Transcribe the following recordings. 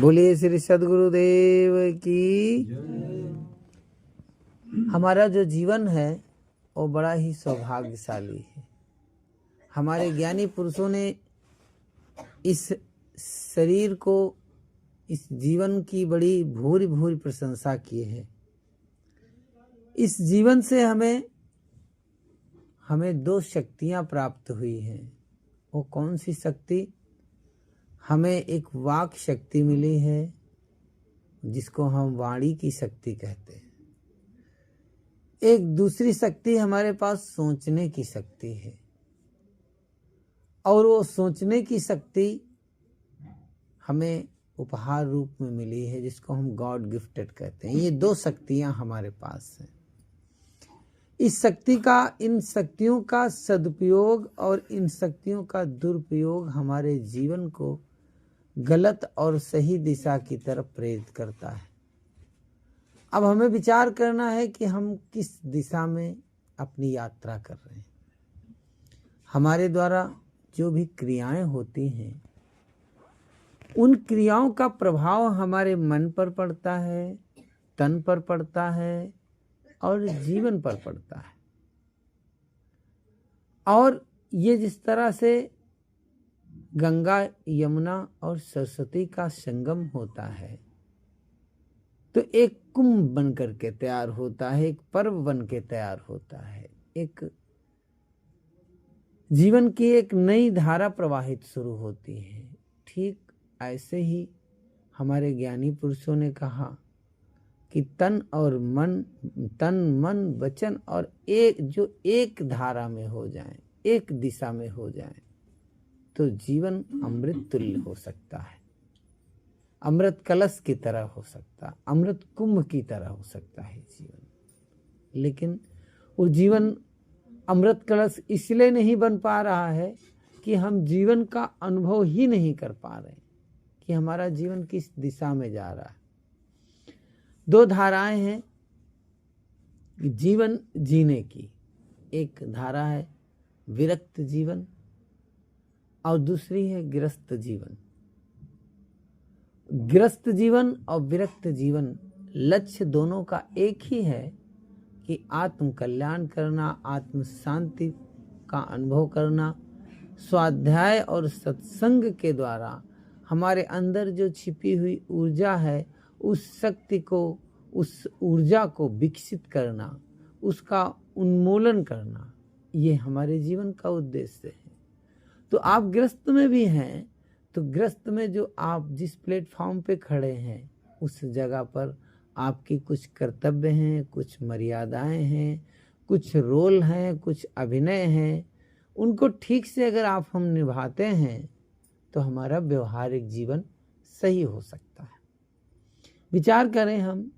बोलिए श्री सद्गुरुदेव की। हमारा जो जीवन है वो बड़ा ही सौभाग्यशाली है। हमारे ज्ञानी पुरुषों ने इस शरीर को, इस जीवन की बड़ी भूरी भूरी प्रशंसा की है। इस जीवन से हमें दो शक्तियां प्राप्त हुई हैं। वो कौन सी शक्ति? हमें एक वाक शक्ति मिली है जिसको हम वाणी की शक्ति कहते हैं। एक दूसरी शक्ति हमारे पास सोचने की शक्ति है, और वो सोचने की शक्ति हमें उपहार रूप में मिली है जिसको हम गॉड गिफ्टेड कहते हैं। ये दो शक्तियां हमारे पास हैं। इन शक्तियों का सदुपयोग और इन शक्तियों का दुरुपयोग हमारे जीवन को गलत और सही दिशा की तरफ प्रेरित करता है। अब हमें विचार करना है कि हम किस दिशा में अपनी यात्रा कर रहे हैं। हमारे द्वारा जो भी क्रियाएं होती हैं, उन क्रियाओं का प्रभाव हमारे मन पर पड़ता है, तन पर पड़ता है और जीवन पर पड़ता है। और ये जिस तरह से गंगा, यमुना और सरस्वती का संगम होता है तो एक कुंभ बन करके तैयार होता है, एक पर्व बन के तैयार होता है, एक जीवन की एक नई धारा प्रवाहित शुरू होती है। ठीक ऐसे ही हमारे ज्ञानी पुरुषों ने कहा कि तन मन वचन और एक धारा में हो जाएं, एक दिशा में हो जाएं, तो जीवन अमृत तुल्य हो सकता है, अमृत कलश की तरह हो सकता है, अमृत कुंभ की तरह हो सकता है जीवन। लेकिन वो जीवन अमृत कलश इसलिए नहीं बन पा रहा है कि हम जीवन का अनुभव ही नहीं कर पा रहे कि हमारा जीवन किस दिशा में जा रहा है। दो धाराएं हैं जीवन जीने की। एक धारा है विरक्त जीवन और दूसरी है गृहस्थ जीवन। गृहस्थ जीवन और विरक्त जीवन, लक्ष्य दोनों का एक ही है कि आत्म कल्याण करना, आत्म शांति का अनुभव करना। स्वाध्याय और सत्संग के द्वारा हमारे अंदर जो छिपी हुई ऊर्जा है, उस शक्ति को, उस ऊर्जा को विकसित करना, उसका उन्मूलन करना, ये हमारे जीवन का उद्देश्य है। तो आप गृहस्थ में भी हैं, तो गृहस्थ में जो आप जिस प्लेटफॉर्म पे खड़े हैं उस जगह पर आपकी कुछ कर्तव्य हैं, कुछ मर्यादाएं हैं, कुछ रोल हैं, कुछ अभिनय हैं। उनको ठीक से अगर हम निभाते हैं तो हमारा व्यवहारिक जीवन सही हो सकता है। विचार करें हम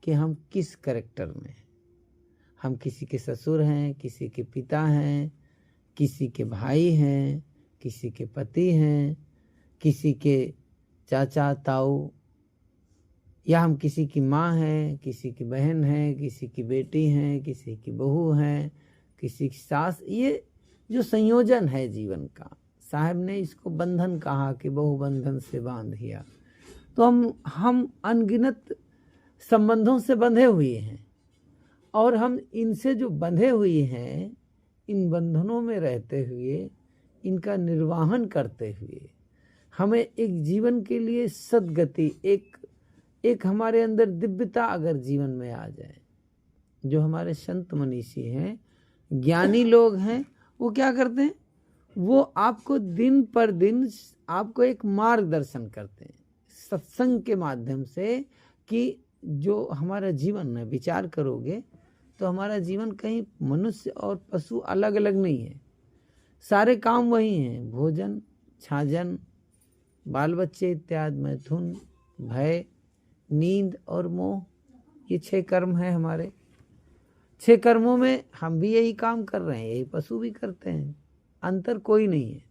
कि हम किस कैरेक्टर में हैं। हम किसी के ससुर हैं, किसी के पिता हैं, किसी के भाई हैं, किसी के पति हैं, किसी के चाचा ताऊ, या हम किसी की माँ हैं, किसी की बहन है, किसी की बेटी हैं, किसी की बहू हैं, किसी की सास। ये जो संयोजन है जीवन का, साहब ने इसको बंधन कहा कि बहु बंधन से बांधिया। तो हम अनगिनत संबंधों से बंधे हुए हैं, और हम इनसे जो बंधे हुए हैं, इन बंधनों में रहते हुए, इनका निर्वाहन करते हुए हमें एक जीवन के लिए सद्गति, एक हमारे अंदर दिव्यता अगर जीवन में आ जाए। जो हमारे संत मनीषी हैं, ज्ञानी लोग हैं, वो क्या करते हैं? वो आपको दिन पर दिन आपको एक मार्गदर्शन करते हैं सत्संग के माध्यम से, कि जो हमारा जीवन है, विचार करोगे तो हमारा जीवन कहीं मनुष्य और पशु अलग अलग नहीं है। सारे काम वही हैं, भोजन, छाजन, बाल बच्चे इत्यादि, मैथुन, भय, नींद और मोह। ये 6 कर्म हैं हमारे। 6 कर्मों में हम भी यही काम कर रहे हैं, यही पशु भी करते हैं। अंतर कोई नहीं है,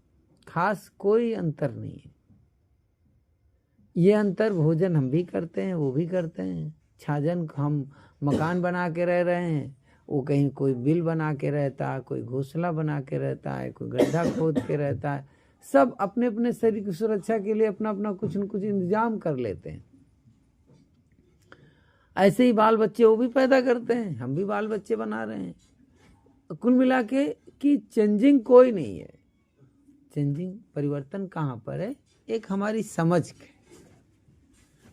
खास कोई अंतर नहीं है। ये अंतर, भोजन हम भी करते हैं, वो भी करते हैं। छाजन, हम मकान बना के रह रहे हैं, वो कहीं कोई बिल बना के रहता है, कोई घोंसला बना के रहता है, कोई गड्ढा खोद के रहता है। सब अपने अपने शरीर की सुरक्षा के लिए अपना अपना कुछ न कुछ इंतजाम कर लेते हैं। ऐसे ही बाल बच्चे वो भी पैदा करते हैं, हम भी बाल बच्चे बना रहे हैं। कुल मिला के कि चेंजिंग कोई नहीं है। चेंजिंग परिवर्तन कहाँ पर है? एक हमारी समझ के,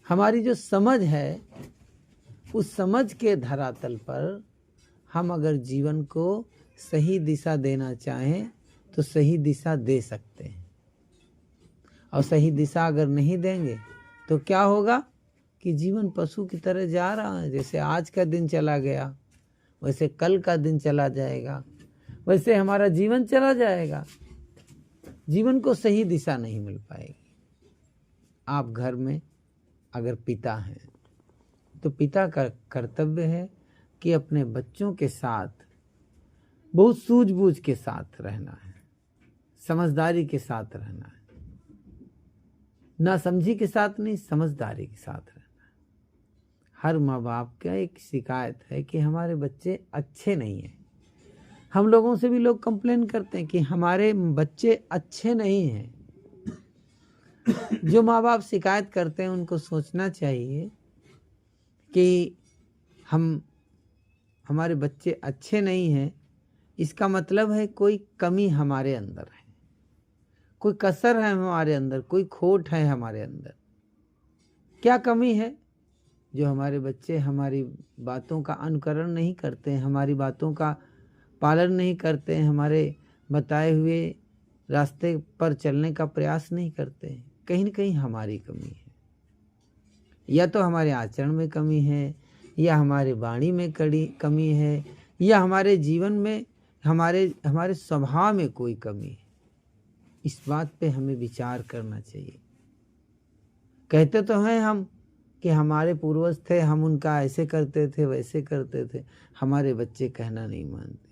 हमारी जो समझ है उस समझ के धरातल पर हम अगर जीवन को सही दिशा देना चाहें तो सही दिशा दे सकते हैं। और सही दिशा अगर नहीं देंगे तो क्या होगा कि जीवन पशु की तरह जा रहा है। जैसे आज का दिन चला गया वैसे कल का दिन चला जाएगा, वैसे हमारा जीवन चला जाएगा। जीवन को सही दिशा नहीं मिल पाएगी। आप घर में अगर पिता हैं तो पिता का कर्तव्य है कि अपने बच्चों के साथ बहुत सूझबूझ के साथ रहना है, समझदारी के साथ रहना है, ना समझी के साथ नहीं, समझदारी के साथ रहना है। हर माँ बाप का एक शिकायत है कि हमारे बच्चे अच्छे नहीं हैं। हम लोगों से भी लोग कंप्लेन करते हैं कि हमारे बच्चे अच्छे नहीं हैं। जो माँ बाप शिकायत करते हैं उनको सोचना चाहिए कि हमारे बच्चे अच्छे नहीं हैं, इसका मतलब है कोई कमी हमारे अंदर है, कोई कसर है हमारे अंदर, कोई खोट है हमारे अंदर। क्या कमी है? जो हमारे बच्चे हमारी बातों का अनुकरण नहीं करते हैं, हमारी बातों का पालन नहीं करते हैं, हमारे बताए हुए रास्ते पर चलने का प्रयास नहीं करते हैं। कहीं न कहीं हमारी कमी है। या तो हमारे आचरण में कमी है, या हमारे वाणी में कमी है, या हमारे जीवन में हमारे स्वभाव में कोई कमी है। इस बात पे हमें विचार करना चाहिए। कहते तो हैं हम कि हमारे पूर्वज थे, हम उनका ऐसे करते थे वैसे करते थे। हमारे बच्चे कहना नहीं मानते,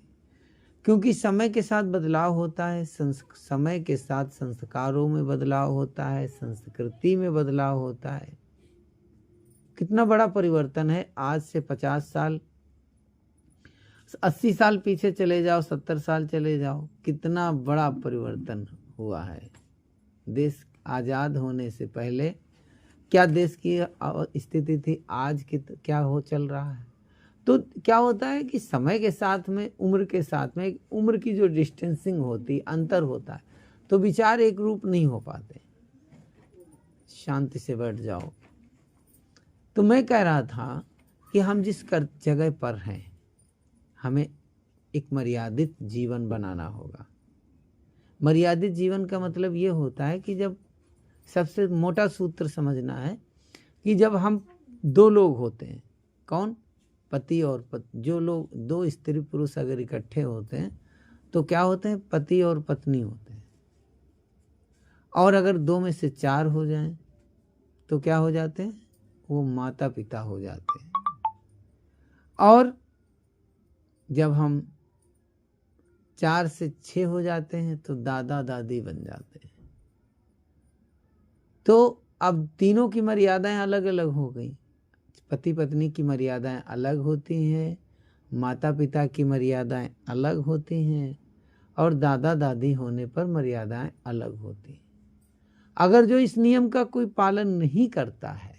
क्योंकि समय के साथ बदलाव होता है। समय के साथ संस्कारों में बदलाव होता है, संस्कृति में बदलाव होता है। कितना बड़ा परिवर्तन है। आज से 50 साल 80 साल पीछे चले जाओ, 70 साल चले जाओ, कितना बड़ा परिवर्तन हुआ है। देश आज़ाद होने से पहले क्या देश की स्थिति थी, आज की क्या हो चल रहा है। तो क्या होता है कि समय के साथ में, उम्र के साथ में, उम्र की जो डिस्टेंसिंग होती, अंतर होता है, तो विचार एक रूप नहीं हो पाते। शांति से बैठ जाओ। तो मैं कह रहा था कि हम जिस जगह पर हैं हमें एक मर्यादित जीवन बनाना होगा। मर्यादित जीवन का मतलब ये होता है कि जब सबसे मोटा सूत्र समझना है कि जब हम दो लोग होते हैं, कौन? पति और पत्नी। जो लोग दो स्त्री पुरुष अगर इकट्ठे होते हैं तो क्या होते हैं? पति और पत्नी होते हैं। और अगर 2 में से 4 हो जाएं तो क्या हो जाते हैं? वो माता पिता हो जाते हैं। और जब हम 4 से 6 हो जाते हैं तो दादा दादी बन जाते हैं। तो अब तीनों की मर्यादाएं अलग अलग हो गई। पति पत्नी की मर्यादाएं अलग होती हैं, माता पिता की मर्यादाएं अलग होती हैं, और दादा दादी होने पर मर्यादाएं अलग होती हैं। अगर जो इस नियम का कोई पालन नहीं करता है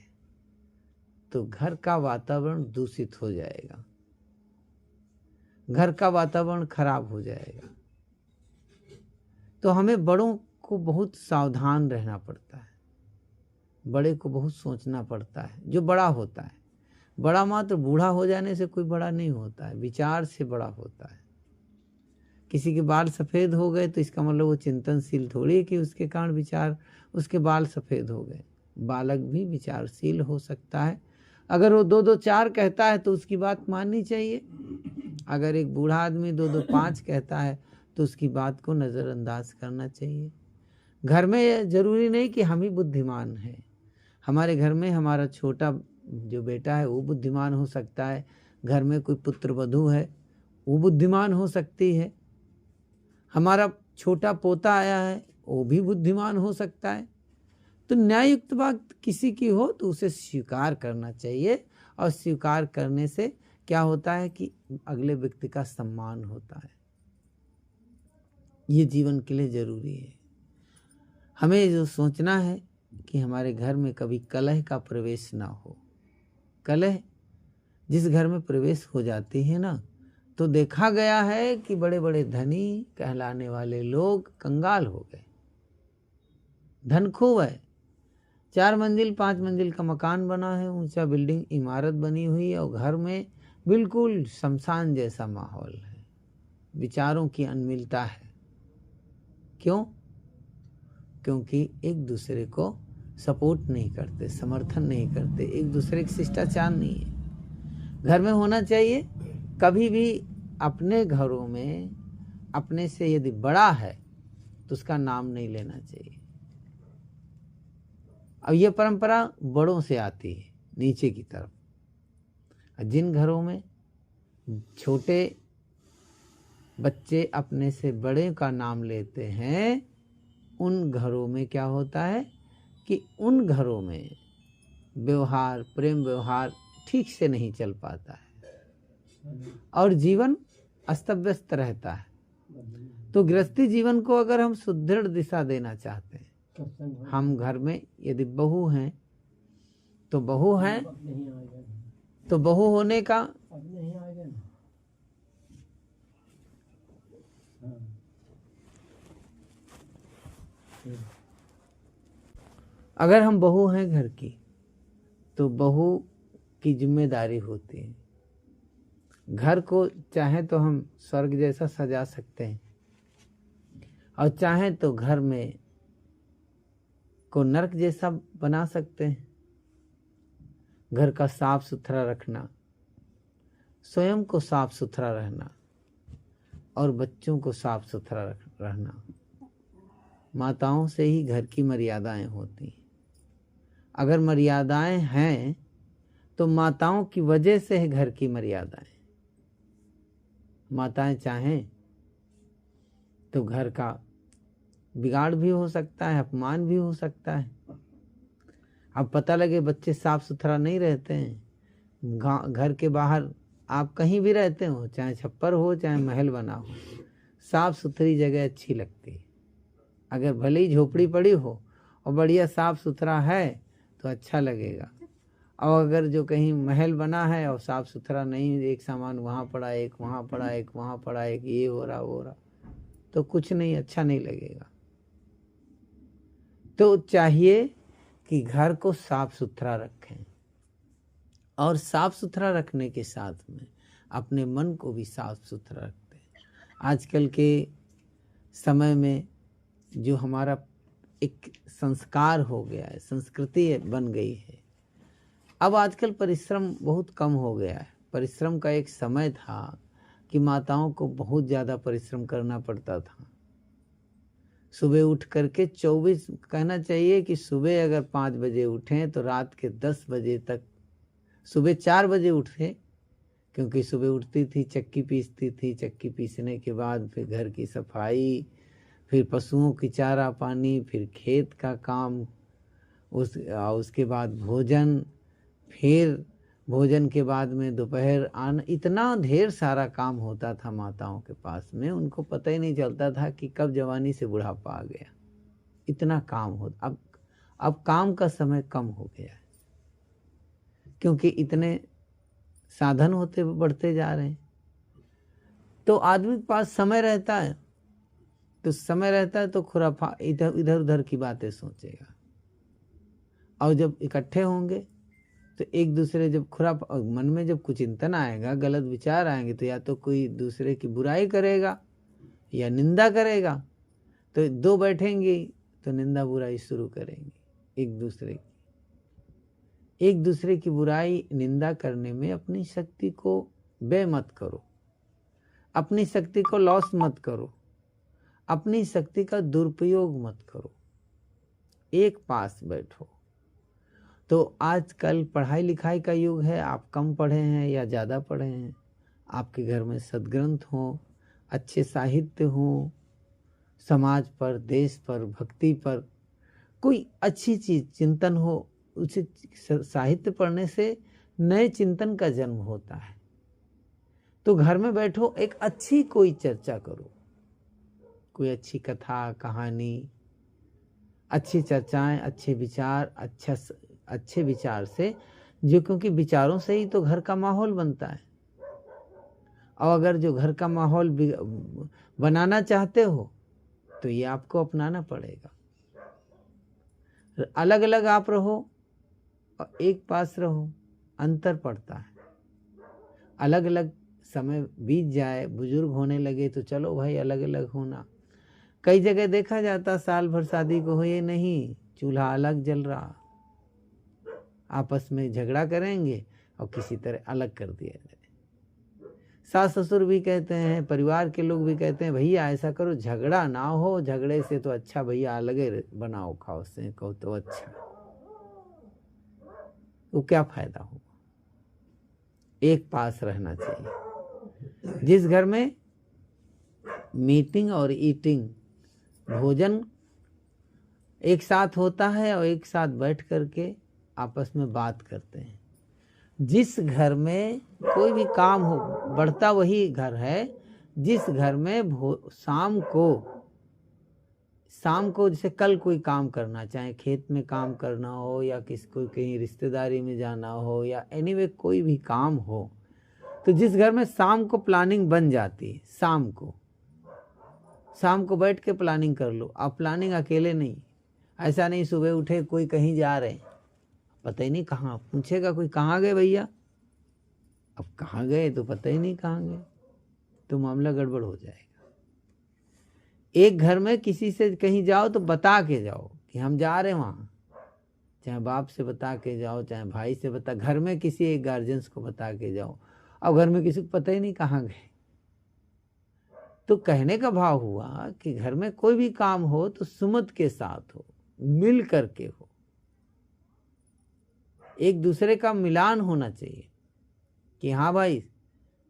तो घर का वातावरण दूषित हो जाएगा, घर का वातावरण खराब हो जाएगा। तो हमें बड़ों को बहुत सावधान रहना पड़ता है, बड़े को बहुत सोचना पड़ता है। जो बड़ा होता है, बड़ा मात्र बूढ़ा हो जाने से कोई बड़ा नहीं होता है, विचार से बड़ा होता है। किसी के बाल सफ़ेद हो गए तो इसका मतलब वो चिंतनशील थोड़ी है कि उसके कारण विचार, उसके बाल सफ़ेद हो गए। बालक भी विचारशील हो सकता है। अगर वो 2-2 4 कहता है तो उसकी बात माननी चाहिए। अगर एक बूढ़ा आदमी 2-2 5 कहता है तो उसकी बात को नज़रअंदाज करना चाहिए। घर में ज़रूरी नहीं कि हम ही बुद्धिमान हैं। हमारे घर में हमारा छोटा जो बेटा है वो बुद्धिमान हो सकता है, घर में कोई पुत्र वधू है वो बुद्धिमान हो सकती है, हमारा छोटा पोता आया है वो भी बुद्धिमान हो सकता है। तो न्याययुक्त बात किसी की हो तो उसे स्वीकार करना चाहिए, और स्वीकार करने से क्या होता है कि अगले व्यक्ति का सम्मान होता है। ये जीवन के लिए जरूरी है। हमें जो सोचना है कि हमारे घर में कभी कलह का प्रवेश ना हो। कलह जिस घर में प्रवेश हो जाती है ना, तो देखा गया है कि बड़े बड़े धनी कहलाने वाले लोग कंगाल हो गए। धन खूब है, 4 मंजिल 5 मंजिल का मकान बना है, ऊंचा बिल्डिंग इमारत बनी हुई है, और घर में बिल्कुल शमशान जैसा माहौल है, विचारों की अनमिलता है। क्यों? क्योंकि एक दूसरे को सपोर्ट नहीं करते, समर्थन नहीं करते, एक दूसरे के शिष्टाचार नहीं है। घर में होना चाहिए, कभी भी अपने घरों में अपने से यदि बड़ा है तो उसका नाम नहीं लेना चाहिए। अब ये परंपरा बड़ों से आती है नीचे की तरफ। जिन घरों में छोटे बच्चे अपने से बड़े का नाम लेते हैं, उन घरों में क्या होता है कि उन घरों में व्यवहार, प्रेम व्यवहार ठीक से नहीं चल पाता है और जीवन अस्त व्यस्त रहता है। तो गृहस्थी जीवन को अगर हम सुदृढ़ दिशा देना चाहते हैं, हम घर में यदि बहू हैं तो बहू हैं तो बहू होने का अगर हम बहू हैं घर की तो बहू की जिम्मेदारी होती है। घर को चाहे तो हम स्वर्ग जैसा सजा सकते हैं और चाहे तो घर में को नरक जैसा बना सकते हैं। घर का साफ सुथरा रखना, स्वयं को साफ सुथरा रहना और बच्चों को साफ सुथरा रहना, माताओं से ही घर की मर्यादाएं होती हैं। अगर मर्यादाएं हैं तो माताओं की वजह से है घर की मर्यादाएं। माताएं चाहें तो घर का बिगाड़ भी हो सकता है, अपमान भी हो सकता है। अब पता लगे बच्चे साफ सुथरा नहीं रहते हैं, घर के बाहर आप कहीं भी रहते हो, चाहे छप्पर हो चाहे महल बना हो, साफ सुथरी जगह अच्छी लगती है। अगर भले ही झोपड़ी पड़ी हो और बढ़िया साफ सुथरा है तो अच्छा लगेगा। और अगर जो कहीं महल बना है और साफ सुथरा नहीं, एक सामान वहाँ पड़ा, एक वहाँ पड़ा, एक वहाँ पड़ा, एक ये हो रहा वो हो रहा, तो कुछ नहीं, अच्छा नहीं लगेगा। तो चाहिए कि घर को साफ सुथरा रखें और साफ सुथरा रखने के साथ में अपने मन को भी साफ सुथरा रखते हैं। आजकल के समय में जो हमारा एक संस्कार हो गया है, संस्कृति बन गई है, अब आजकल परिश्रम बहुत कम हो गया है। परिश्रम का एक समय था कि माताओं को बहुत ज़्यादा परिश्रम करना पड़ता था। सुबह उठ करके 24 कहना चाहिए कि सुबह अगर 5 बजे उठें तो रात के 10 बजे तक, सुबह 4 बजे उठे क्योंकि सुबह उठती थी, चक्की पीसती थी, चक्की पीसने के बाद फिर घर की सफाई, फिर पशुओं की चारा पानी, फिर खेत का काम, उसके बाद भोजन, फिर भोजन के बाद में दोपहर आना, इतना ढेर सारा काम होता था माताओं के पास में। उनको पता ही नहीं चलता था कि कब जवानी से बुढ़ापा आ गया, इतना काम होता। अब काम का समय कम हो गया है क्योंकि इतने साधन होते बढ़ते जा रहे हैं। तो आदमी के पास समय रहता है, तो समय रहता है तो खुराफा इधर इधर उधर की बातें सोचेगा। और जब इकट्ठे होंगे तो एक दूसरे जब मन में जब कुछ चिंतन आएगा, गलत विचार आएंगे, तो या तो कोई दूसरे की बुराई करेगा या निंदा करेगा। तो दो बैठेंगे तो निंदा बुराई शुरू करेंगे एक दूसरे की बुराई निंदा करने में अपनी शक्ति को व्यय मत करो, अपनी शक्ति को लॉस मत करो, अपनी शक्ति का दुरुपयोग मत करो, एक पास बैठो। तो आजकल पढ़ाई लिखाई का युग है, आप कम पढ़े हैं या ज़्यादा पढ़े हैं, आपके घर में सद्ग्रंथ हो, अच्छे साहित्य हो, समाज पर, देश पर, भक्ति पर कोई अच्छी चीज चिंतन हो, उसे साहित्य पढ़ने से नए चिंतन का जन्म होता है। तो घर में बैठो, एक अच्छी कोई चर्चा करो, कोई अच्छी कथा कहानी, अच्छी चर्चाएं, अच्छे विचार, अच्छे विचार से, जो क्योंकि विचारों से ही तो घर का माहौल बनता है। और अगर जो घर का माहौल बनाना चाहते हो तो ये आपको अपनाना पड़ेगा। अलग अलग आप रहो और एक पास रहो, अंतर पड़ता है। अलग अलग समय बीत जाए, बुजुर्ग होने लगे तो चलो भाई अलग अलग होना। कई जगह देखा जाता साल भर शादी को हुए नहीं, चूल्हा अलग जल रहा, आपस में झगड़ा करेंगे और किसी तरह अलग कर दिया जाए। सास ससुर भी कहते हैं, परिवार के लोग भी कहते हैं भैया ऐसा करो झगड़ा ना हो, झगड़े से तो अच्छा भैया अलग बनाओ खाओ से कहो तो अच्छा। वो क्या फायदा होगा? एक पास रहना चाहिए। जिस घर में मीटिंग और ईटिंग, भोजन एक साथ होता है और एक साथ बैठ करके आपस में बात करते हैं, जिस घर में कोई भी काम हो बढ़ता वही घर है। जिस घर में शाम को जैसे कल कोई काम करना, चाहे खेत में काम करना हो या किसी को कहीं रिश्तेदारी में जाना हो या एनीवे कोई भी काम हो, तो जिस घर में शाम को प्लानिंग बन जाती है, शाम को बैठ के प्लानिंग कर लो। आप प्लानिंग अकेले नहीं, ऐसा नहीं सुबह उठे कोई कहीं जा रहे, पता ही नहीं कहाँ, पूछेगा कोई कहाँ गए भैया, अब कहाँ गए तो पता ही नहीं कहाँ गए, तो मामला गड़बड़ हो जाएगा। एक घर में किसी से कहीं जाओ तो बता के जाओ कि हम जा रहे हैं वहाँ, चाहे बाप से बता के जाओ, चाहे भाई से बता, घर में किसी एक गार्जियंस को बता के जाओ। अब घर में किसी को पता ही नहीं कहाँ गए, तो कहने का भाव हुआ कि घर में कोई भी काम हो तो सुमत के साथ हो, मिल करके हो, एक दूसरे का मिलान होना चाहिए कि हाँ भाई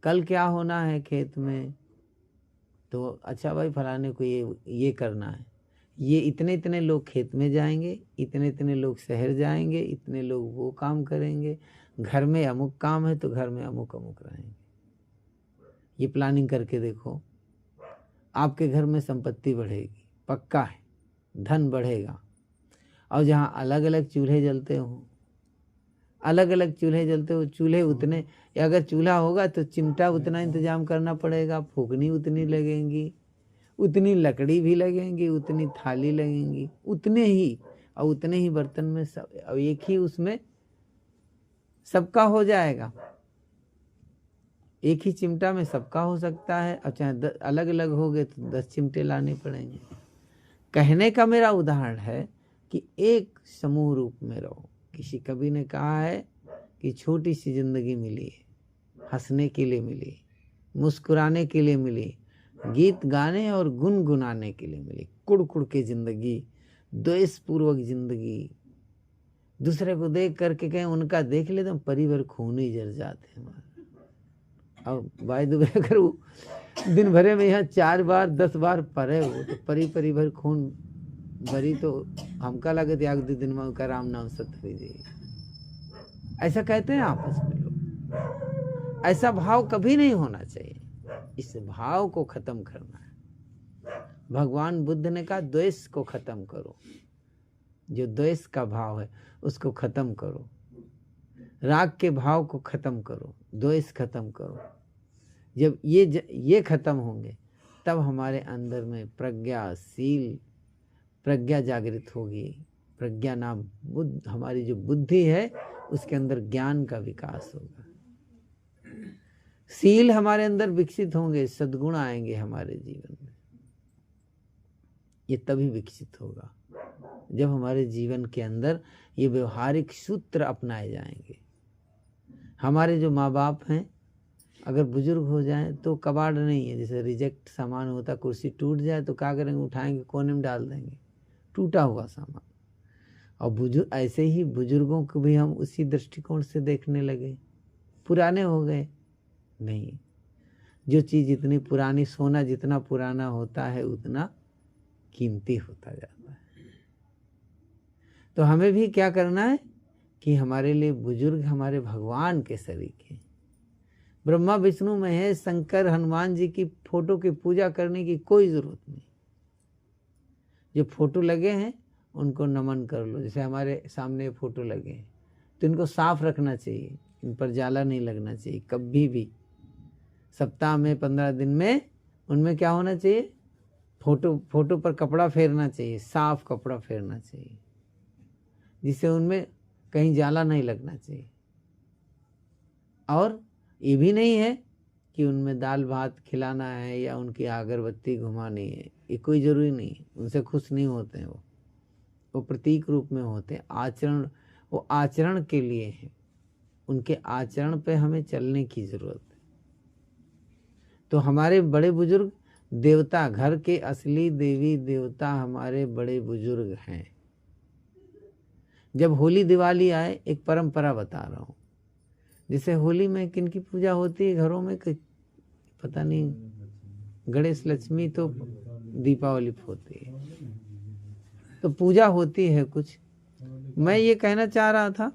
कल क्या होना है खेत में, तो अच्छा भाई फलाने को ये करना है, ये इतने इतने लोग खेत में जाएंगे, इतने इतने लोग शहर जाएंगे, इतने लोग वो काम करेंगे, घर में अमुक काम है तो घर में अमुक अमुक रहेंगे। ये प्लानिंग करके देखो, आपके घर में संपत्ति बढ़ेगी, पक्का है, धन बढ़ेगा। और जहाँ अलग अलग चूल्हे जलते हो, चूल्हे उतने, अगर चूल्हा होगा तो चिमटा उतना इंतजाम करना पड़ेगा, फूकनी उतनी लगेंगी, उतनी लकड़ी भी लगेंगी, उतनी थाली लगेंगी, उतने ही और उतने ही बर्तन में सब, और एक ही उसमें सबका हो जाएगा, एक ही चिमटा में सबका हो सकता है। और चाहे अलग अलग हो गए तो 10 चिमटे लाने पड़ेंगे। कहने का मेरा उदाहरण है कि एक समूह रूप में रहो। किसी कवि ने कहा है कि छोटी सी जिंदगी मिली है, हंसने के लिए मिली, मुस्कुराने के लिए मिली, गीत गाने और गुनगुनाने के लिए मिली। कुड़ के जिंदगी, द्वेषपूर्वक जिंदगी, दूसरे को देख करके कहें उनका देख ले तो परी भर खून ही जर जाते हैं हमारे। अब भाई दुबे अगर वो दिन भरे में यहाँ 4 बार 10 बार परे हो तो परी भर खून भरी, तो हमका लगे थे 1 दिन में उनका राम नाम सत्य जी, ऐसा कहते हैं आपस में लोग। ऐसा भाव कभी नहीं होना चाहिए, इस भाव को खत्म करना है। भगवान बुद्ध ने कहा द्वेष को खत्म करो, जो द्वेष का भाव है उसको खत्म करो, राग के भाव को खत्म करो, द्वेष खत्म करो। जब ये खत्म होंगे तब हमारे अंदर में प्रज्ञा जागृत होगी। प्रज्ञा नाम बुद्ध, हमारी जो बुद्धि है उसके अंदर ज्ञान का विकास होगा, शील हमारे अंदर विकसित होंगे, सद्गुण आएंगे हमारे जीवन में। ये तभी विकसित होगा जब हमारे जीवन के अंदर ये व्यवहारिक सूत्र अपनाए जाएंगे। हमारे जो माँ बाप हैं अगर बुजुर्ग हो जाएं तो कबाड़ नहीं है, जैसे रिजेक्ट सामान होता, कुर्सी टूट जाए तो क्या करेंगे, उठाएंगे कोने में डाल देंगे, टूटा हुआ सामान। और ऐसे ही बुजुर्गों को भी हम उसी दृष्टिकोण से देखने लगे, पुराने हो गए नहीं। जो चीज़ जितनी पुरानी, सोना जितना पुराना होता है उतना कीमती होता जाता है। तो हमें भी क्या करना है कि हमारे लिए बुजुर्ग हमारे भगवान के सरीखे हैं। ब्रह्मा विष्णु महेश शंकर हनुमान जी की फोटो की पूजा करने की कोई जरूरत नहीं। जो फोटो लगे हैं उनको नमन कर लो। जैसे हमारे सामने फोटो लगे हैं तो इनको साफ रखना चाहिए, इन पर जाला नहीं लगना चाहिए कभी भी। सप्ताह में 15 दिन में उनमें क्या होना चाहिए, फोटो पर कपड़ा फेरना चाहिए, साफ कपड़ा फेरना चाहिए, जिससे उनमें कहीं जाला नहीं लगना चाहिए। और ये भी नहीं है कि उनमें दाल भात खिलाना है या उनकी अगरबत्ती घुमानी है, ये कोई ज़रूरी नहीं है। उनसे खुश नहीं होते हैं, वो प्रतीक रूप में होते हैं। आचरण, वो आचरण के लिए है, उनके आचरण पे हमें चलने की ज़रूरत है। तो हमारे बड़े बुजुर्ग देवता, घर के असली देवी देवता हमारे बड़े बुजुर्ग हैं। जब होली दिवाली आए, एक परंपरा बता रहा हूँ, जैसे होली में किन की पूजा होती है घरों में, पता नहीं, गणेश लक्ष्मी तो दीपावली पे होती है, तो पूजा होती है कुछ। मैं ये कहना चाह रहा था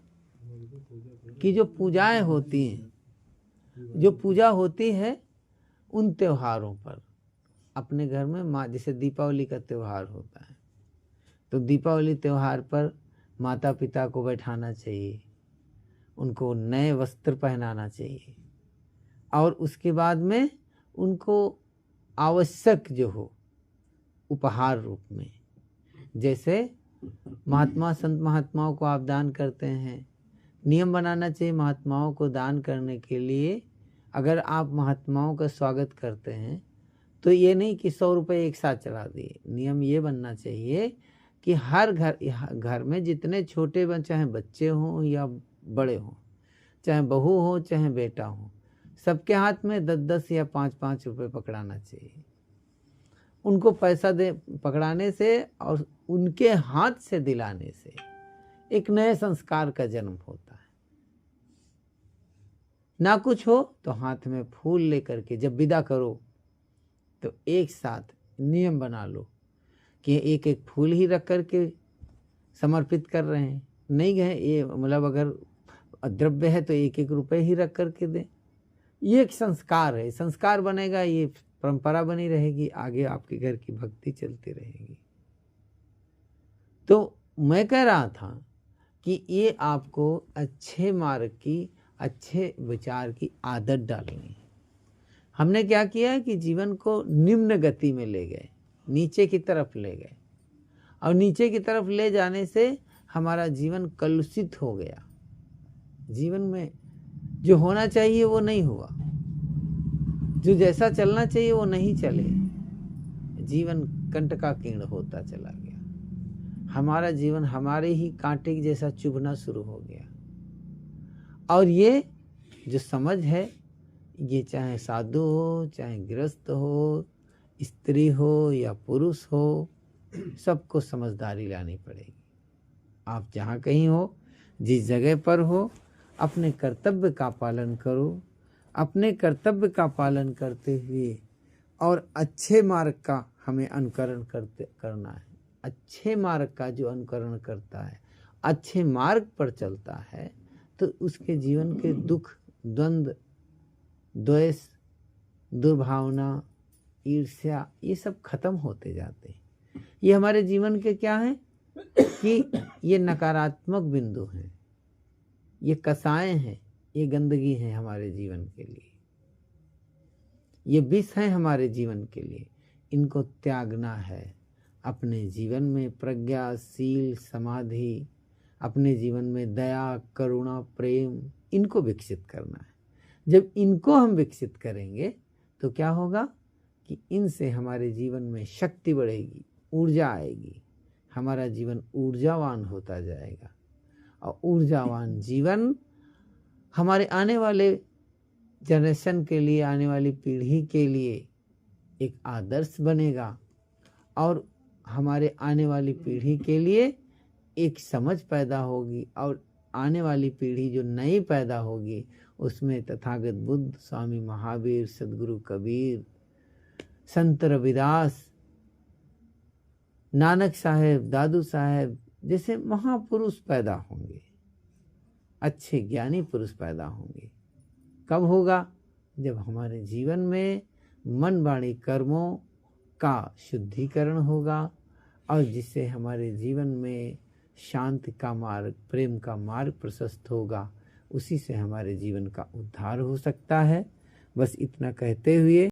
कि जो पूजाएं होती हैं, जो पूजा होती है उन त्योहारों पर अपने घर में माँ, जैसे दीपावली का त्यौहार होता है तो दीपावली त्यौहार पर माता पिता को बैठाना चाहिए, उनको नए वस्त्र पहनाना चाहिए, और उसके बाद में उनको आवश्यक जो हो उपहार रूप में, जैसे महात्मा संत महात्माओं को आप दान करते हैं, नियम बनाना चाहिए महात्माओं को दान करने के लिए। अगर आप महात्माओं का स्वागत करते हैं तो ये नहीं कि 100 रुपये एक साथ चढ़ा दिए। नियम ये बनना चाहिए कि हर घर में जितने छोटे चाहे बच्चे हों या बड़े हों, चाहे बहू हो चाहे बेटा हो, सबके हाथ में 10-10 या 5-5 रुपये पकड़ाना चाहिए। उनको पैसा दे पकड़ाने से और उनके हाथ से दिलाने से एक नए संस्कार का जन्म होता है। ना कुछ हो तो हाथ में फूल लेकर के जब विदा करो तो एक साथ नियम बना लो कि एक एक फूल ही रख कर के समर्पित कर रहे हैं, नहीं गए ये, मतलब अगर द्रव्य है तो एक एक रुपये ही रख कर के दें। ये एक संस्कार है, संस्कार बनेगा, ये परंपरा बनी रहेगी, आगे आपके घर की भक्ति चलती रहेगी। तो मैं कह रहा था कि ये आपको अच्छे मार्ग की, अच्छे विचार की आदत डालनी है। हमने क्या किया कि जीवन को निम्न गति में ले गए, नीचे की तरफ ले गए, और नीचे की तरफ ले जाने से हमारा जीवन कलुषित हो गया। जीवन में जो होना चाहिए वो नहीं हुआ, जो जैसा चलना चाहिए वो नहीं चले, जीवन कंटकाकीर्ण होता चला गया। हमारा जीवन हमारे ही कांटे के जैसा चुभना शुरू हो गया। और ये जो समझ है, ये चाहे साधु हो चाहे गृहस्थ हो, स्त्री हो या पुरुष हो, सबको समझदारी लानी पड़ेगी। आप जहाँ कहीं हो, जिस जगह पर हो, अपने कर्तव्य का पालन करो। अपने कर्तव्य का पालन करते हुए और अच्छे मार्ग का हमें अनुकरण करना है। अच्छे मार्ग का जो अनुकरण करता है, अच्छे मार्ग पर चलता है, तो उसके जीवन के दुख, द्वंद्व, द्वेष, दुर्भावना, ईर्ष्या, ये सब खत्म होते जाते हैं। ये हमारे जीवन के क्या है कि ये नकारात्मक बिंदु हैं, ये कसाएं हैं, ये गंदगी है हमारे जीवन के लिए, ये विष है हमारे जीवन के लिए। इनको त्यागना है। अपने जीवन में प्रज्ञा, शील, समाधि, अपने जीवन में दया, करुणा, प्रेम, इनको विकसित करना है। जब इनको हम विकसित करेंगे तो क्या होगा कि इनसे हमारे जीवन में शक्ति बढ़ेगी, ऊर्जा आएगी, हमारा जीवन ऊर्जावान होता जाएगा। और ऊर्जावान जीवन हमारे आने वाले जनरेशन के लिए, आने वाली पीढ़ी के लिए एक आदर्श बनेगा, और हमारे आने वाली पीढ़ी के लिए एक समझ पैदा होगी, और आने वाली पीढ़ी जो नई पैदा होगी उसमें तथागत बुद्ध, स्वामी महावीर, सदगुरु कबीर, संत रविदास, नानक साहेब, दादू साहेब जैसे महापुरुष पैदा होंगे, अच्छे ज्ञानी पुरुष पैदा होंगे। कब होगा? जब हमारे जीवन में मन वाणी कर्मों का शुद्धिकरण होगा, और जिससे हमारे जीवन में शांति का मार्ग, प्रेम का मार्ग प्रशस्त होगा, उसी से हमारे जीवन का उद्धार हो सकता है। बस इतना कहते हुए